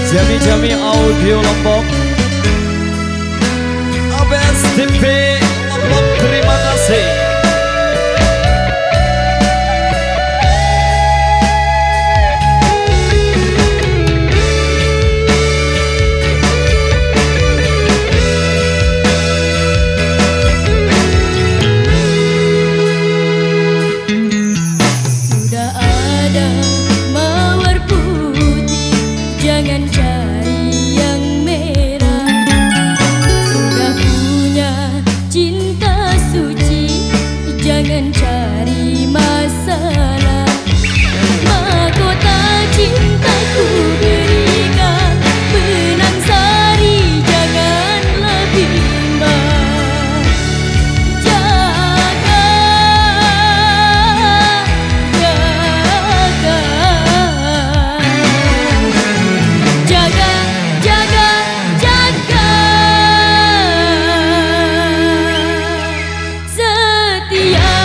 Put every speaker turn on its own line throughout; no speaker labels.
Jami-jami audio Lombok, ABS TV Lombok, terima kasih.
Sudah ada mawar putih, jangan cari yang merah. Sudah punya cinta suci, jangan cari masalah. Mahkota cintaku berikan, benang sari janganlah bimbang. Jaga, jaga, jaga, jaga, setia.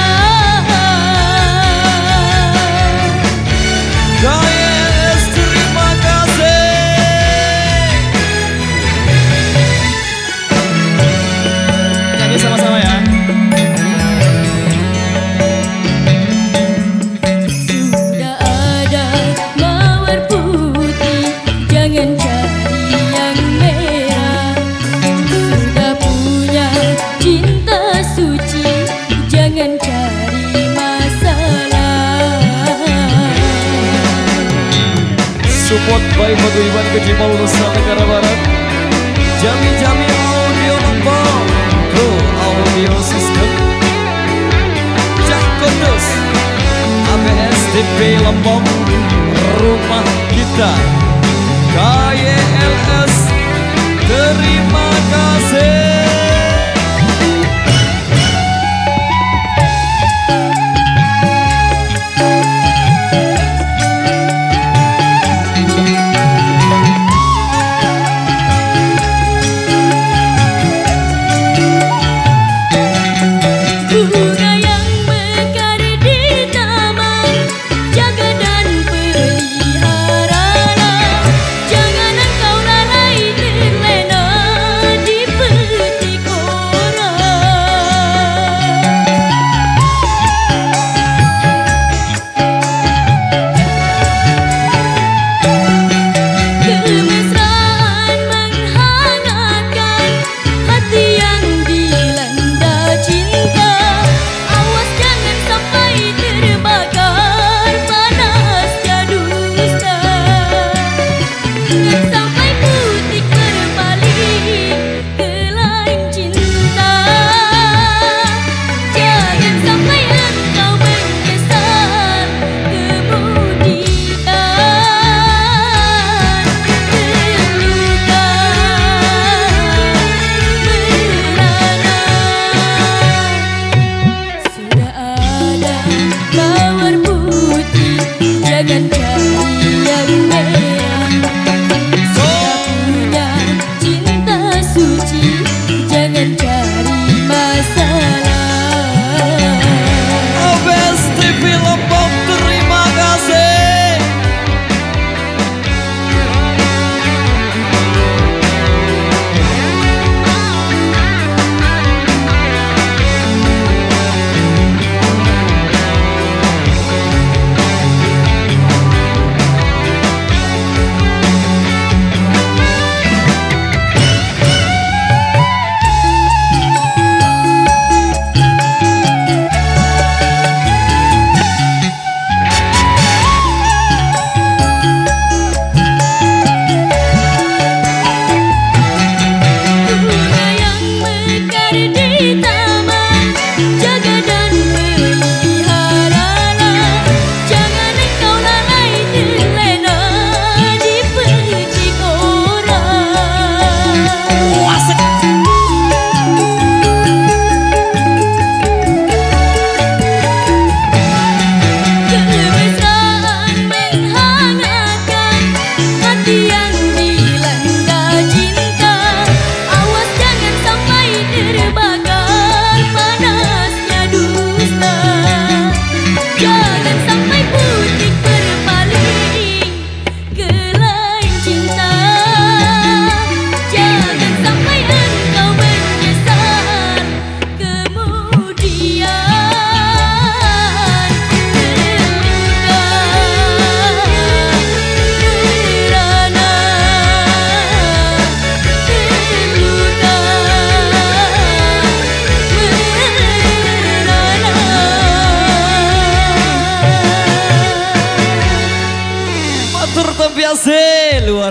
KYS terima kasih. Nyanyi sama-sama ya.
Sudah ada mawar putih, jangan cari yang merah. Sudah punya cinta suci, jangan cari masalah.
Support by Paguyuban Kecimol Nusa Tenggara Barat, Jami-jami audio Lombok, Pro Audio System, Jak Kudus, ABS TV Lombok, rumah kita, KYLS, terima kasih.
Bunga yang mekar di taman, jaga dan peliharalah. Jangan engkau lalai terlena di petang.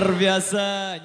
Luar biasa.